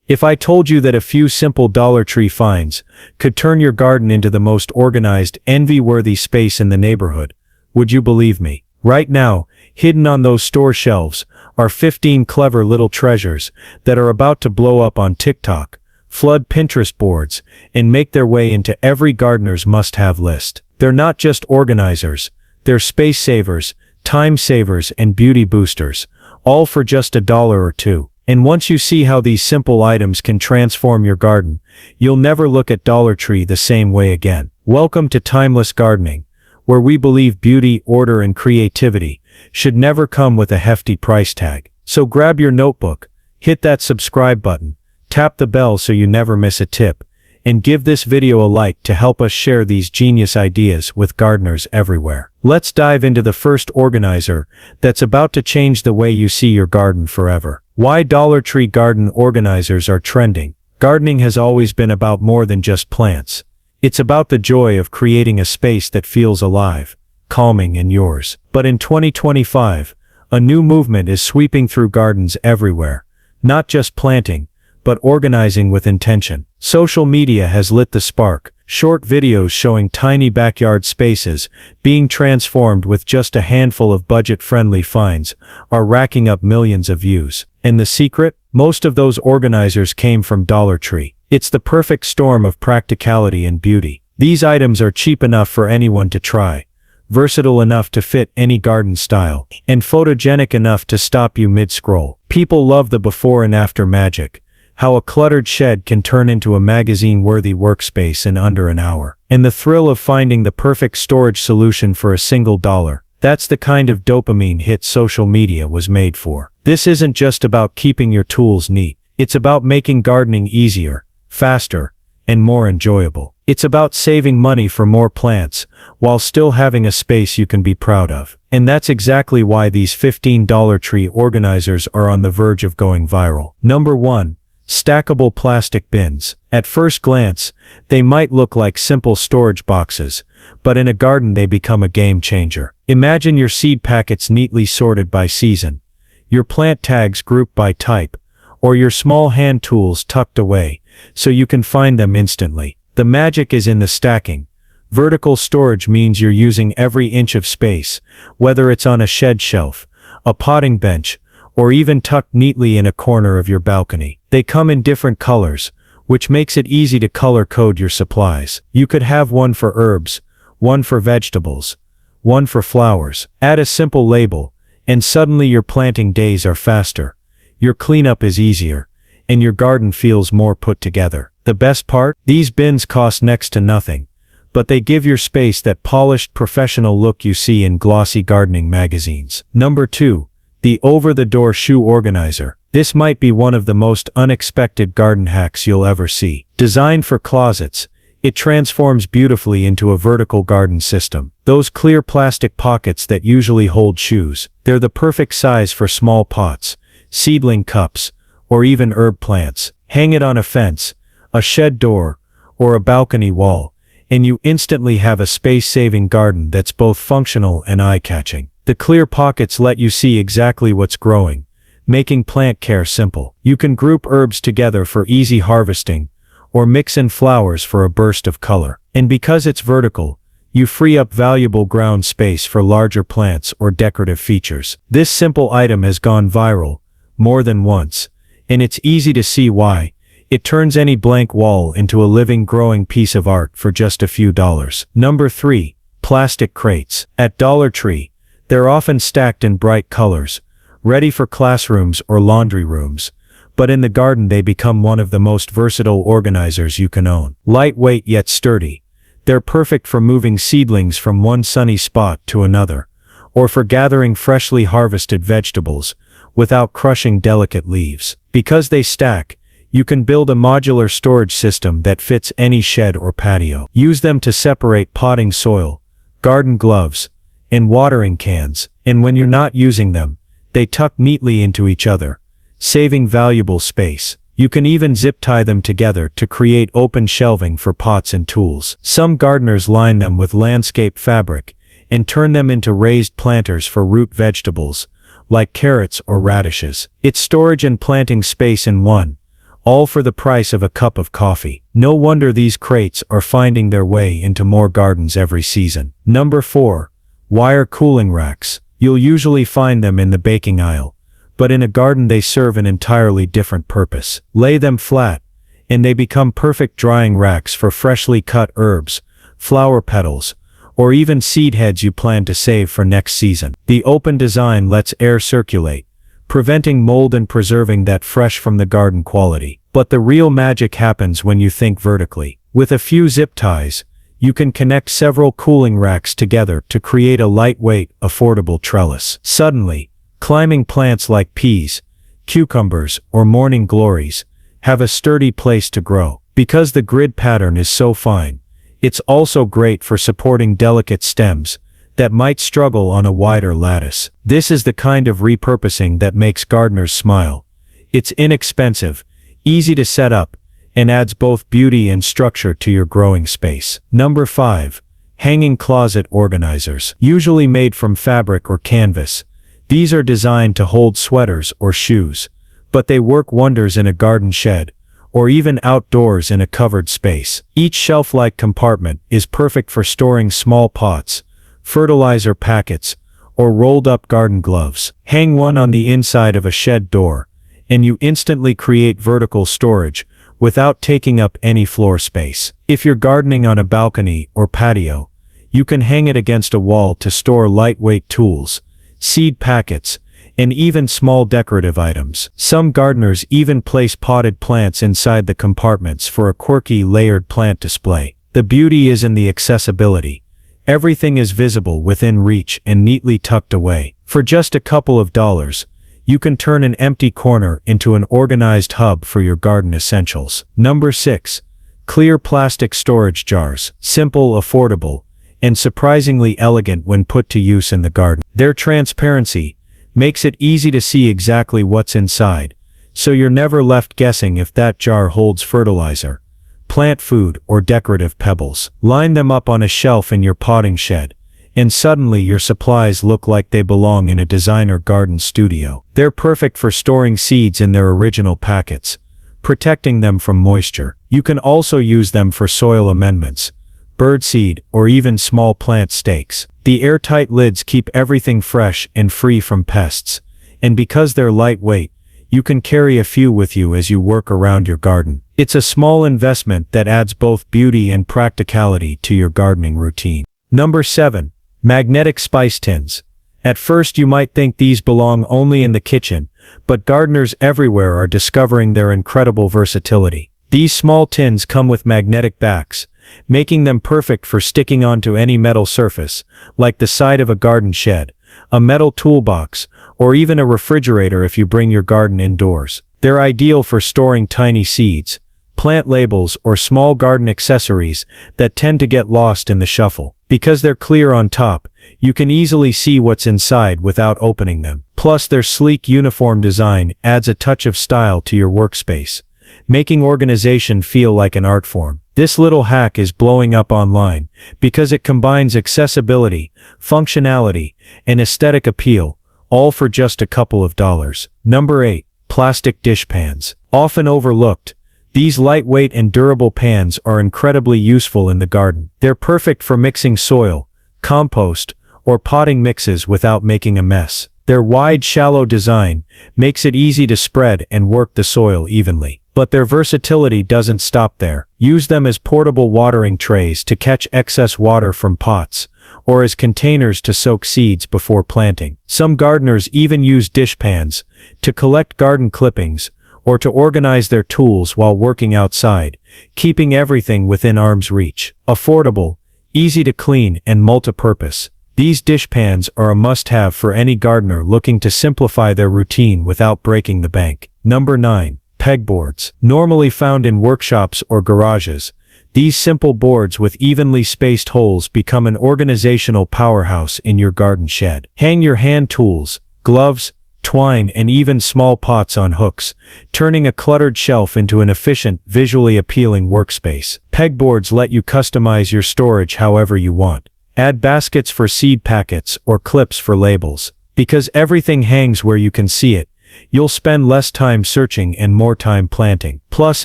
If I told you that a few simple Dollar Tree finds could turn your garden into the most organized, envy-worthy space in the neighborhood, would you believe me? Right now, hidden on those store shelves, are 15 clever little treasures that are about to blow up on TikTok, flood Pinterest boards, and make their way into every gardener's must-have list. They're not just organizers, they're space savers, time savers, and beauty boosters, all for just $1 or $2. And once you see how these simple items can transform your garden, you'll never look at Dollar Tree the same way again. Welcome to Timeless Gardening, where we believe beauty, order, and creativity should never come with a hefty price tag. So grab your notebook, hit that subscribe button, tap the bell so you never miss a tip, and give this video a like to help us share these genius ideas with gardeners everywhere. Let's dive into the first organizer that's about to change the way you see your garden forever. Why Dollar Tree garden organizers are trending. Gardening has always been about more than just plants. It's about the joy of creating a space that feels alive, calming, and yours. But in 2025, a new movement is sweeping through gardens everywhere. Not just planting, but organizing with intention. Social media has lit the spark. Short videos showing tiny backyard spaces being transformed with just a handful of budget-friendly finds are racking up millions of views. And the secret? Most of those organizers came from Dollar Tree. It's the perfect storm of practicality and beauty. These items are cheap enough for anyone to try, versatile enough to fit any garden style, and photogenic enough to stop you mid-scroll. People love the before and after magic. How a cluttered shed can turn into a magazine-worthy workspace in under an hour. And the thrill of finding the perfect storage solution for a single dollar. That's the kind of dopamine hit social media was made for. This isn't just about keeping your tools neat. It's about making gardening easier, faster, and more enjoyable. It's about saving money for more plants, while still having a space you can be proud of. And that's exactly why these 15 Dollar Tree organizers are on the verge of going viral. Number 1. Stackable plastic bins. At first glance, they might look like simple storage boxes, but in a garden they become a game changer. Imagine your seed packets neatly sorted by season, your plant tags grouped by type, or your small hand tools tucked away, so you can find them instantly. The magic is in the stacking. Vertical storage means you're using every inch of space, whether it's on a shed shelf, a potting bench, or even tucked neatly in a corner of your balcony. They come in different colors, which makes it easy to color code your supplies. You could have one for herbs, one for vegetables, one for flowers. Add a simple label, and suddenly your planting days are faster, your cleanup is easier, and your garden feels more put together. The best part? These bins cost next to nothing, but they give your space that polished professional look you see in glossy gardening magazines. Number 2. The over-the-door shoe organizer. This might be one of the most unexpected garden hacks you'll ever see. Designed for closets, it transforms beautifully into a vertical garden system. Those clear plastic pockets that usually hold shoes, they're the perfect size for small pots, seedling cups, or even herb plants. Hang it on a fence, a shed door, or a balcony wall, and you instantly have a space-saving garden that's both functional and eye-catching. The clear pockets let you see exactly what's growing, making plant care simple. You can group herbs together for easy harvesting, or mix in flowers for a burst of color. And because it's vertical, you free up valuable ground space for larger plants or decorative features. This simple item has gone viral more than once, and it's easy to see why. It turns any blank wall into a living, growing piece of art for just a few dollars. Number 3. Plastic crates. At Dollar Tree, they're often stacked in bright colors, ready for classrooms or laundry rooms, but in the garden they become one of the most versatile organizers you can own. Lightweight yet sturdy, they're perfect for moving seedlings from one sunny spot to another, or for gathering freshly harvested vegetables without crushing delicate leaves. Because they stack, you can build a modular storage system that fits any shed or patio. Use them to separate potting soil, garden gloves, and watering cans, and when you're not using them, they tuck neatly into each other, saving valuable space. You can even zip tie them together to create open shelving for pots and tools. Some gardeners line them with landscape fabric and turn them into raised planters for root vegetables, like carrots or radishes. It's storage and planting space in one, all for the price of a cup of coffee. No wonder these crates are finding their way into more gardens every season. Number 4. Wire cooling racks. You'll usually find them in the baking aisle, but in a garden they serve an entirely different purpose. Lay them flat, and they become perfect drying racks for freshly cut herbs, flower petals, or even seed heads you plan to save for next season. The open design lets air circulate, preventing mold and preserving that fresh from the garden quality. But the real magic happens when you think vertically. With a few zip ties, you can connect several cooling racks together to create a lightweight, affordable trellis. Suddenly, climbing plants like peas, cucumbers, or morning glories have a sturdy place to grow. Because the grid pattern is so fine, it's also great for supporting delicate stems that might struggle on a wider lattice. This is the kind of repurposing that makes gardeners smile. It's inexpensive, easy to set up, and adds both beauty and structure to your growing space. Number 5. Hanging closet organizers. Usually made from fabric or canvas, these are designed to hold sweaters or shoes, but they work wonders in a garden shed, or even outdoors in a covered space. Each shelf-like compartment is perfect for storing small pots, fertilizer packets, or rolled-up garden gloves. Hang one on the inside of a shed door, and you instantly create vertical storage without taking up any floor space. If you're gardening on a balcony or patio, you can hang it against a wall to store lightweight tools, seed packets, and even small decorative items. Some gardeners even place potted plants inside the compartments for a quirky layered plant display. The beauty is in the accessibility. Everything is visible within reach and neatly tucked away. For just a couple of dollars, you can turn an empty corner into an organized hub for your garden essentials. Number 6. Clear plastic storage jars. Simple, affordable, and surprisingly elegant when put to use in the garden. Their transparency makes it easy to see exactly what's inside, so you're never left guessing if that jar holds fertilizer, plant food, or decorative pebbles. Line them up on a shelf in your potting shed, and suddenly your supplies look like they belong in a designer garden studio. They're perfect for storing seeds in their original packets, protecting them from moisture. You can also use them for soil amendments, birdseed, or even small plant stakes. The airtight lids keep everything fresh and free from pests, and because they're lightweight, you can carry a few with you as you work around your garden. It's a small investment that adds both beauty and practicality to your gardening routine. Number 7. Magnetic spice tins. At first you might think these belong only in the kitchen, but gardeners everywhere are discovering their incredible versatility. These small tins come with magnetic backs, making them perfect for sticking onto any metal surface, like the side of a garden shed, a metal toolbox, or even a refrigerator if you bring your garden indoors. They're ideal for storing tiny seeds, plant labels, or small garden accessories that tend to get lost in the shuffle. Because they're clear on top, you can easily see what's inside without opening them. Plus, their sleek uniform design adds a touch of style to your workspace, making organization feel like an art form. This little hack is blowing up online because it combines accessibility, functionality, and aesthetic appeal, all for just a couple of dollars. Number 8. Plastic dish pans. Often overlooked, these lightweight and durable pans are incredibly useful in the garden. They're perfect for mixing soil, compost, or potting mixes without making a mess. Their wide, shallow design makes it easy to spread and work the soil evenly. But their versatility doesn't stop there. Use them as portable watering trays to catch excess water from pots, or as containers to soak seeds before planting. Some gardeners even use dish pans to collect garden clippings, or to organize their tools while working outside, keeping everything within arm's reach. Affordable, easy to clean, and multi-purpose, these dish pans are a must-have for any gardener looking to simplify their routine without breaking the bank. Number 9. Pegboards. Normally found in workshops or garages, these simple boards with evenly spaced holes become an organizational powerhouse in your garden shed. Hang your hand tools, gloves, twine, and even small pots on hooks, turning a cluttered shelf into an efficient, visually appealing workspace. Pegboards let you customize your storage however you want. Add baskets for seed packets or clips for labels. Because everything hangs where you can see it, you'll spend less time searching and more time planting. Plus,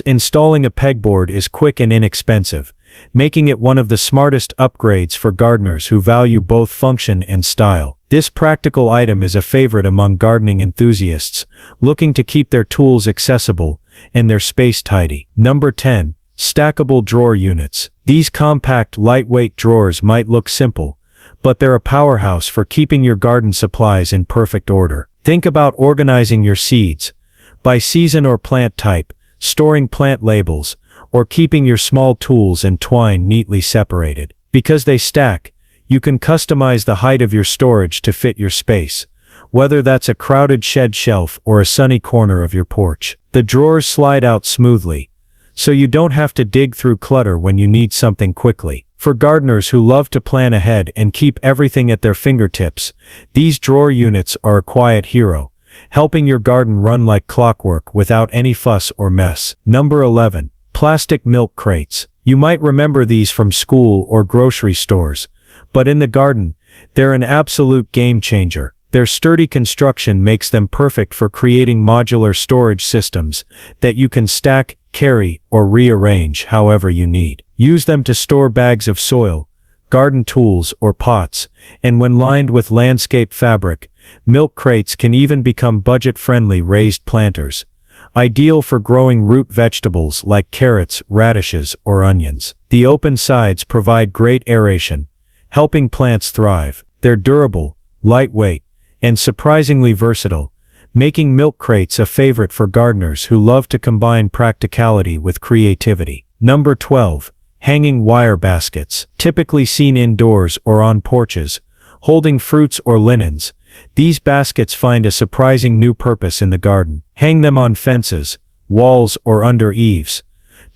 installing a pegboard is quick and inexpensive, making it one of the smartest upgrades for gardeners who value both function and style. This practical item is a favorite among gardening enthusiasts looking to keep their tools accessible and their space tidy. Number 10. Stackable drawer units. These compact, lightweight drawers might look simple, but they're a powerhouse for keeping your garden supplies in perfect order. Think about organizing your seeds by season or plant type, storing plant labels, or keeping your small tools and twine neatly separated. Because they stack, you can customize the height of your storage to fit your space, whether that's a crowded shed shelf or a sunny corner of your porch. The drawers slide out smoothly, so you don't have to dig through clutter when you need something quickly. For gardeners who love to plan ahead and keep everything at their fingertips, these drawer units are a quiet hero, helping your garden run like clockwork without any fuss or mess. Number 11. Plastic milk crates. You might remember these from school or grocery stores, but in the garden, they're an absolute game changer. Their sturdy construction makes them perfect for creating modular storage systems that you can stack, carry, or rearrange however you need. Use them to store bags of soil, garden tools, or pots, and when lined with landscape fabric, milk crates can even become budget-friendly raised planters, ideal for growing root vegetables like carrots, radishes, or onions. The open sides provide great aeration, helping plants thrive. They're durable, lightweight, and surprisingly versatile, making milk crates a favorite for gardeners who love to combine practicality with creativity. Number 12. Hanging wire baskets. Typically seen indoors or on porches, holding fruits or linens, these baskets find a surprising new purpose in the garden. Hang them on fences, walls, or under eaves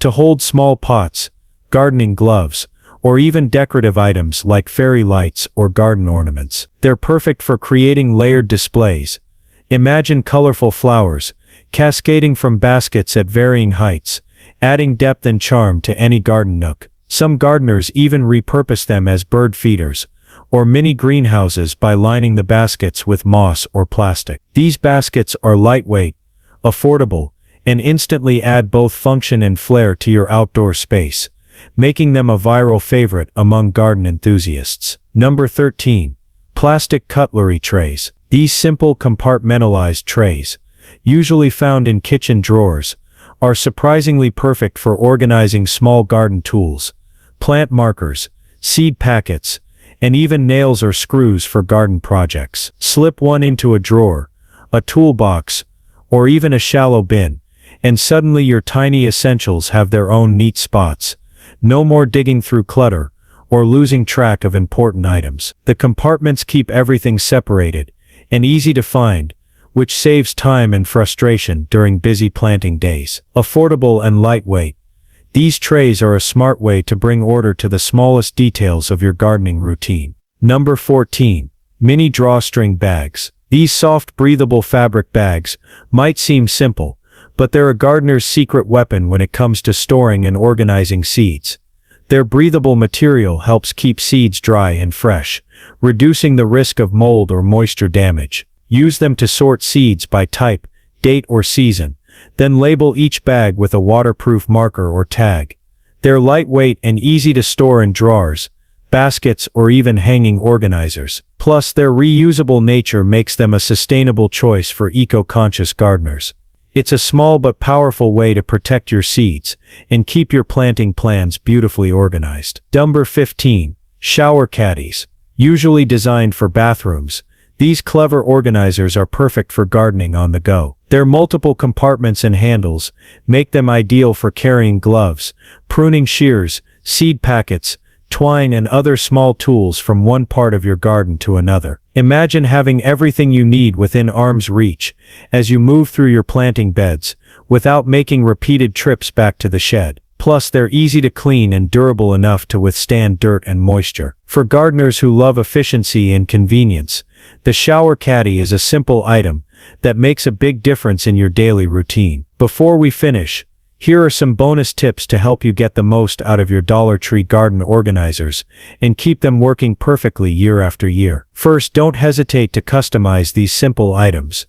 to hold small pots, gardening gloves, or even decorative items like fairy lights or garden ornaments. They're perfect for creating layered displays. Imagine colorful flowers cascading from baskets at varying heights, adding depth and charm to any garden nook. Some gardeners even repurpose them as bird feeders or mini greenhouses by lining the baskets with moss or plastic. These baskets are lightweight, affordable, and instantly add both function and flair to your outdoor space, making them a viral favorite among garden enthusiasts. Number 13. Plastic cutlery trays. These simple compartmentalized trays, usually found in kitchen drawers, are surprisingly perfect for organizing small garden tools, plant markers, seed packets, and even nails or screws for garden projects. Slip one into a drawer, a toolbox, or even a shallow bin, and suddenly your tiny essentials have their own neat spots. No more digging through clutter or losing track of important items. The compartments keep everything separated and easy to find, which saves time and frustration during busy planting days. Affordable and lightweight, these trays are a smart way to bring order to the smallest details of your gardening routine. Number 14. Mini drawstring bags. These soft, breathable fabric bags might seem simple, but they're a gardener's secret weapon when it comes to storing and organizing seeds. Their breathable material helps keep seeds dry and fresh, reducing the risk of mold or moisture damage. Use them to sort seeds by type, date, or season, then label each bag with a waterproof marker or tag. They're lightweight and easy to store in drawers, baskets, or even hanging organizers. Plus, their reusable nature makes them a sustainable choice for eco-conscious gardeners. It's a small but powerful way to protect your seeds and keep your planting plans beautifully organized. Number 15. Shower caddies. Usually designed for bathrooms, these clever organizers are perfect for gardening on the go. Their multiple compartments and handles make them ideal for carrying gloves, pruning shears, seed packets, twine, and other small tools from one part of your garden to another. Imagine having everything you need within arm's reach as you move through your planting beds without making repeated trips back to the shed. Plus, they're easy to clean and durable enough to withstand dirt and moisture. For gardeners who love efficiency and convenience, the shower caddy is a simple item that makes a big difference in your daily routine. Before we finish, here are some bonus tips to help you get the most out of your Dollar Tree garden organizers and keep them working perfectly year after year. First, don't hesitate to customize these simple items.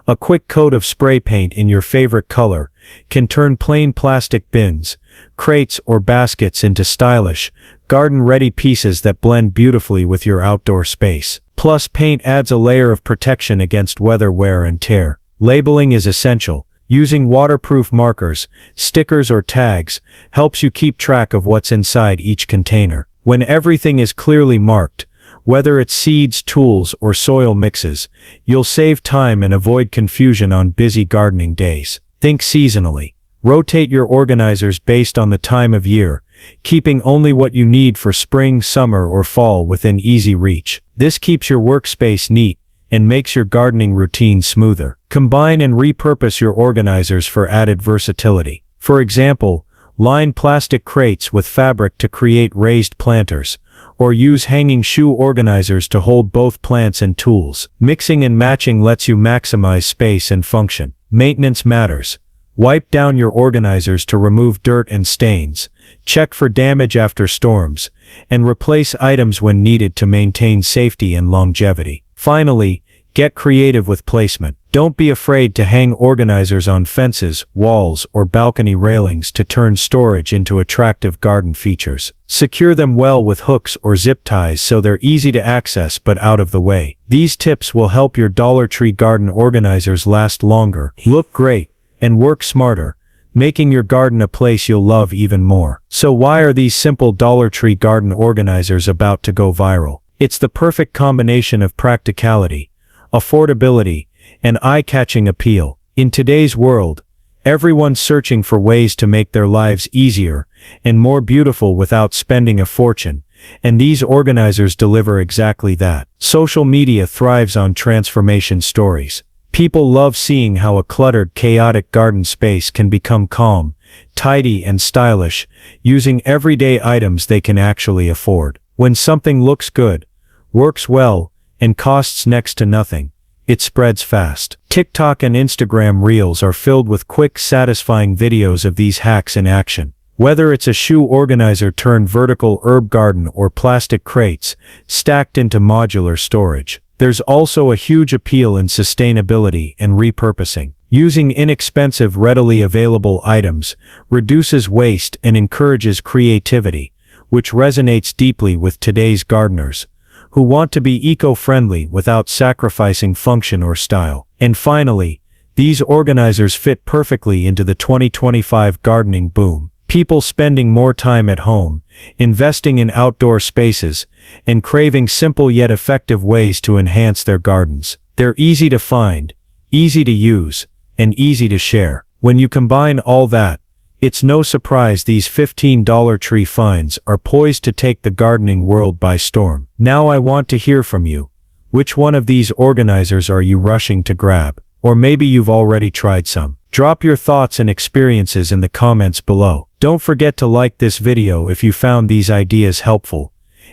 A quick coat of spray paint in your favorite color can turn plain plastic bins, crates, or baskets into stylish, garden-ready pieces that blend beautifully with your outdoor space. Plus, paint adds a layer of protection against weather wear and tear. Labeling is essential. Using waterproof markers, stickers, or tags helps you keep track of what's inside each container. When everything is clearly marked, whether it's seeds, tools, or soil mixes, you'll save time and avoid confusion on busy gardening days. Think seasonally. Rotate your organizers based on the time of year, keeping only what you need for spring, summer, or fall within easy reach. This keeps your workspace neat and makes your gardening routine smoother. Combine and repurpose your organizers for added versatility. For example, line plastic crates with fabric to create raised planters, or use hanging shoe organizers to hold both plants and tools. Mixing and matching lets you maximize space and function. Maintenance matters. Wipe down your organizers to remove dirt and stains, check for damage after storms, and replace items when needed to maintain safety and longevity. Finally, get creative with placement. Don't be afraid to hang organizers on fences, walls, or balcony railings to turn storage into attractive garden features. Secure them well with hooks or zip ties so they're easy to access but out of the way. These tips will help your Dollar Tree garden organizers last longer, look great, and work smarter, making your garden a place you'll love even more. So why are these simple Dollar Tree garden organizers about to go viral? It's the perfect combination of practicality, affordability, and eye-catching appeal. In today's world, everyone's searching for ways to make their lives easier and more beautiful without spending a fortune, and these organizers deliver exactly that. Social media thrives on transformation stories. People love seeing how a cluttered, chaotic garden space can become calm, tidy, and stylish, using everyday items they can actually afford. When something looks good, works well, and costs next to nothing, it spreads fast. TikTok and Instagram Reels are filled with quick, satisfying videos of these hacks in action. Whether it's a shoe organizer turned vertical herb garden or plastic crates stacked into modular storage, there's also a huge appeal in sustainability and repurposing. Using inexpensive, readily available items reduces waste and encourages creativity, which resonates deeply with today's gardeners, who want to be eco-friendly without sacrificing function or style. And finally, these organizers fit perfectly into the 2025 gardening boom. People spending more time at home, investing in outdoor spaces, and craving simple yet effective ways to enhance their gardens. They're easy to find, easy to use, and easy to share. When you combine all that, it's no surprise these $15 tree finds are poised to take the gardening world by storm. Now I want to hear from you. Which one of these organizers are you rushing to grab? Or maybe you've already tried some. Drop your thoughts and experiences in the comments below. Don't forget to like this video if you found these ideas helpful,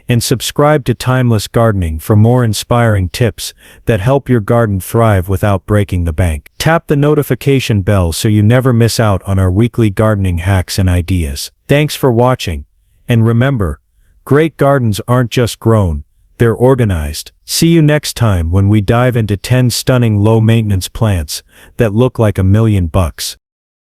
and subscribe to Timeless Gardening for more inspiring tips that help your garden thrive without breaking the bank. Tap the notification bell so you never miss out on our weekly gardening hacks and ideas. Thanks for watching, and remember, great gardens aren't just grown, they're organized. See you next time when we dive into 10 stunning low-maintenance plants that look like $1,000,000.